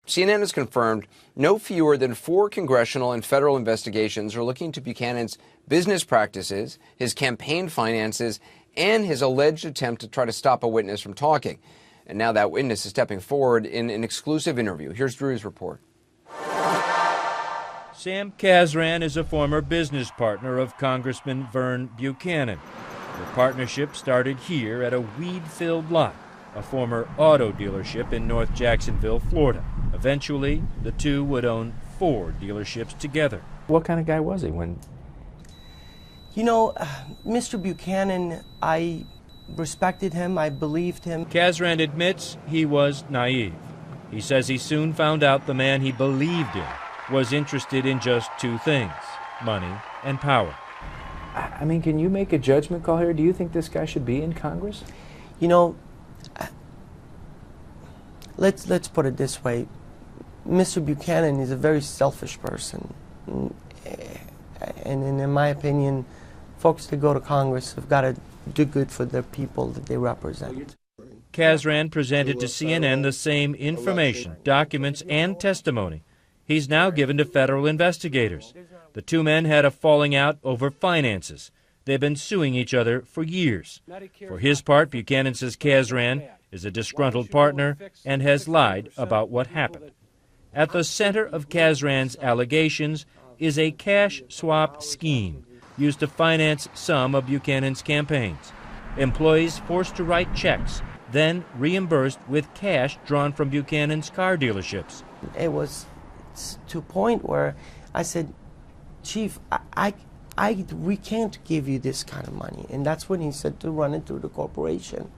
CNN has confirmed no fewer than 4 congressional and federal investigations are looking into Buchanan's business practices, his campaign finances, and his alleged attempt to try to stop a witness from talking. And now that witness is stepping forward in an exclusive interview. Here's Drew's report. Sam Kazran is a former business partner of Congressman Vern Buchanan. The partnership started here at a weed-filled lot, a former auto dealership in North Jacksonville, Florida. Eventually, the two would own 4 dealerships together. What kind of guy was he when? You know, Mr. Buchanan, I respected him, I believed him. Kazran admits he was naive. He says he soon found out the man he believed in was interested in just 2 things, money and power. I mean, can you make a judgment call here? Do you think this guy should be in Congress? You know, let's put it this way. Mr. Buchanan is a very selfish person. And in my opinion, folks that go to Congress have got to do good for the people that they represent. Kazran presented to CNN the same information, documents, and testimony he's now given to federal investigators. The 2 men had a falling out over finances. They've been suing each other for years. For his part, Buchanan says Kazran is a disgruntled partner and has lied about what happened. At the center of Kazran's allegations is a cash swap scheme used to finance some of Buchanan's campaigns. Employees forced to write checks, then reimbursed with cash drawn from Buchanan's car dealerships. It was to a point where I said, Chief, we can't give you this kind of money. And that's when he said to run it through the corporation.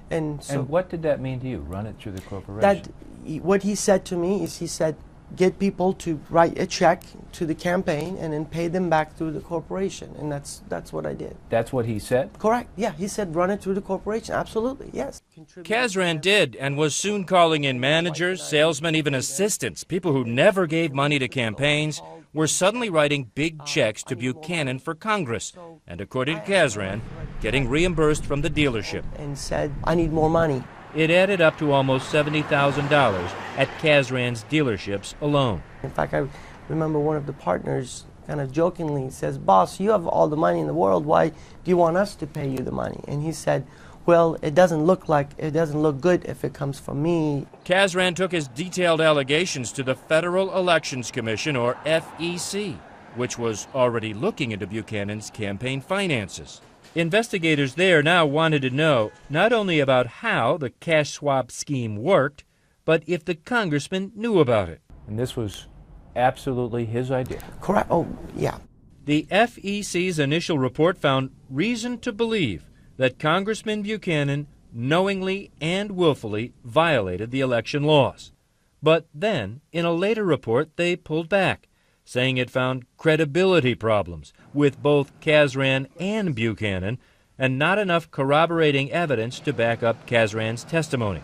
And so what did that mean to you, run it through the corporation? What he said to me is he said, get people to write a check to the campaign and then pay them back through the corporation. And that's what I did. That's what he said? Correct. Yeah, he said run it through the corporation. Absolutely, yes. Kazran did, and was soon calling in managers, salesmen, even assistants. People who never gave money to campaigns were suddenly writing big checks to Buchanan for Congress. And according to Kazran, getting reimbursed from the dealership. And said, I need more money. It added up to almost $70,000 at Kazran's dealerships alone. In fact, I remember one of the partners kind of jokingly says, boss, you have all the money in the world. Why do you want us to pay you the money? And he said, well, it doesn't look good if it comes from me. Kazran took his detailed allegations to the Federal Elections Commission, or FEC, which was already looking into Buchanan's campaign finances. Investigators there now wanted to know not only about how the cash swap scheme worked, but if the congressman knew about it. And this was absolutely his idea. Correct. Oh, yeah. The FEC's initial report found reason to believe that Congressman Buchanan knowingly and willfully violated the election laws. But then, in a later report, they pulled back, saying it found credibility problems with both Kazran and Buchanan and not enough corroborating evidence to back up Kazran's testimony.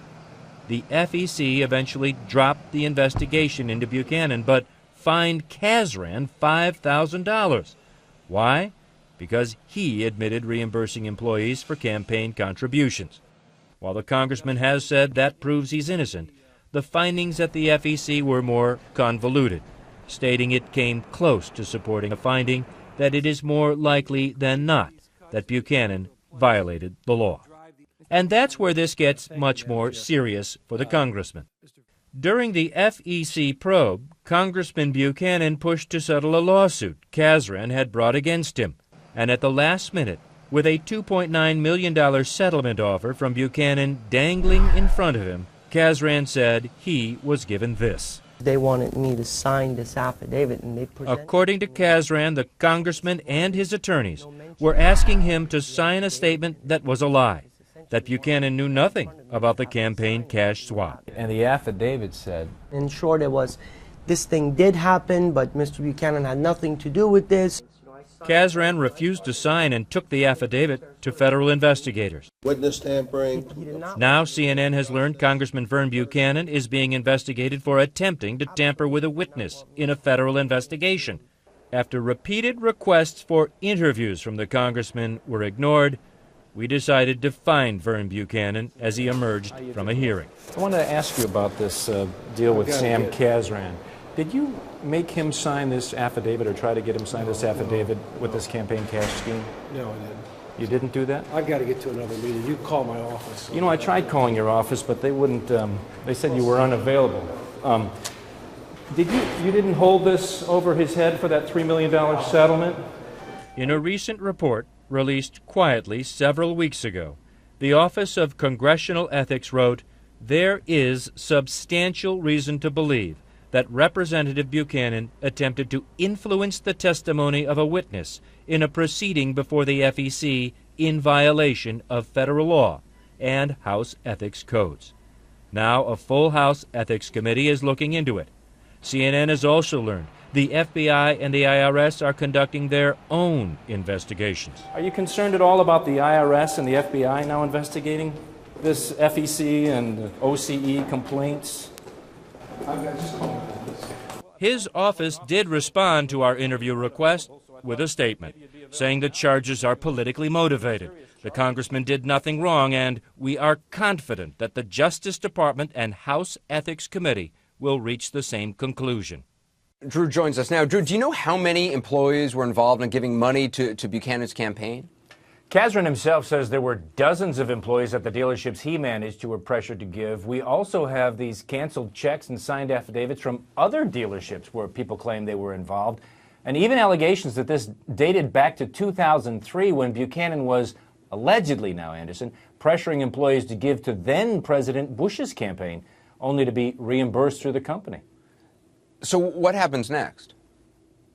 The FEC eventually dropped the investigation into Buchanan but fined Kazran $5,000. Why? Because he admitted reimbursing employees for campaign contributions. While the congressman has said that proves he's innocent, the findings at the FEC were more convoluted, stating it came close to supporting a finding that it is more likely than not that Buchanan violated the law. And that's where this gets much more serious for the congressman. During the FEC probe, Congressman Buchanan pushed to settle a lawsuit Kazran had brought against him. And at the last minute, with a $2.9 million settlement offer from Buchanan dangling in front of him, Kazran said he was given this. They wanted me to sign this affidavit, and they presented. According to Kazran, the congressman and his attorneys were asking him to sign a statement that was a lie, that Buchanan knew nothing about the campaign cash swap. And the affidavit said, in short, it was, this thing did happen, but Mr. Buchanan had nothing to do with this. Kazran refused to sign and took the affidavit to federal investigators. Witness tampering. Now CNN has learned Congressman Vern Buchanan is being investigated for attempting to tamper with a witness in a federal investigation. After repeated requests for interviews from the congressman were ignored, we decided to find Vern Buchanan as he emerged from a hearing. I wanted to ask you about this deal with Sam Kazran. Did you make him sign this affidavit or try to get him sign this affidavit with this campaign cash scheme? No, I didn't. You didn't do that? I've got to get to another meeting. You call my office. You know, I tried calling your office, but they wouldn't, they said you were unavailable. You didn't hold this over his head for that $3 million settlement? In a recent report released quietly several weeks ago, the Office of Congressional Ethics wrote, "There is substantial reason to believe that Representative Buchanan attempted to influence the testimony of a witness in a proceeding before the FEC in violation of federal law and House ethics codes." Now a full House Ethics Committee is looking into it. CNN has also learned the FBI and the IRS are conducting their own investigations. Are you concerned at all about the IRS and the FBI now investigating this FEC and OCE complaints? His office did respond to our interview request with a statement, saying the charges are politically motivated. The congressman did nothing wrong, and we are confident that the Justice Department and House Ethics Committee will reach the same conclusion. Drew joins us now. Drew, do you know how many employees were involved in giving money to Buchanan's campaign? Kazran himself says there were dozens of employees at the dealerships he managed who were pressured to give. We also have these canceled checks and signed affidavits from other dealerships where people claim they were involved, and even allegations that this dated back to 2003 when Buchanan was allegedly, now Anderson, pressuring employees to give to then-President Bush's campaign, only to be reimbursed through the company. So what happens next?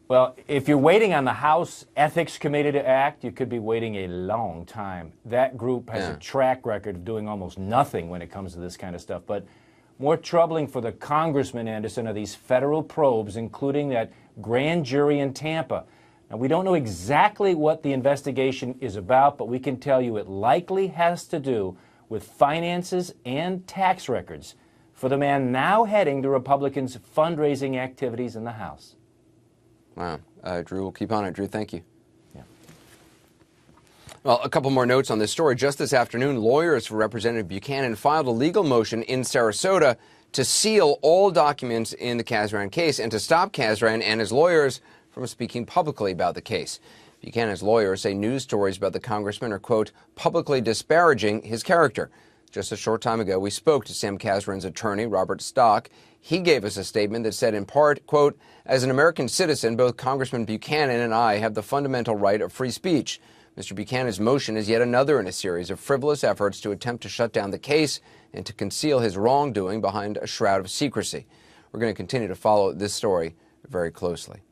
Well, if you're waiting on the House Ethics Committee to act, you could be waiting a long time. That group has a track record of doing almost nothing when it comes to this kind of stuff. But more troubling for the Congressman, Anderson, are these federal probes, including that grand jury in Tampa. Now, we don't know exactly what the investigation is about, but we can tell you it likely has to do with finances and tax records for the man now heading the Republicans' fundraising activities in the House. Wow. Drew, we'll keep on it. Drew, thank you. Yeah. Well, a couple more notes on this story. Just this afternoon, lawyers for Representative Buchanan filed a legal motion in Sarasota to seal all documents in the Kazran case and to stop Kazran and his lawyers from speaking publicly about the case. Buchanan's lawyers say news stories about the congressman are, quote, publicly disparaging his character. Just a short time ago, we spoke to Sam Kazran's attorney, Robert Stock. He gave us a statement that said, in part, quote, as an American citizen, both Congressman Buchanan and I have the fundamental right of free speech. Mr. Buchanan's motion is yet another in a series of frivolous efforts to attempt to shut down the case and to conceal his wrongdoing behind a shroud of secrecy. We're going to continue to follow this story very closely.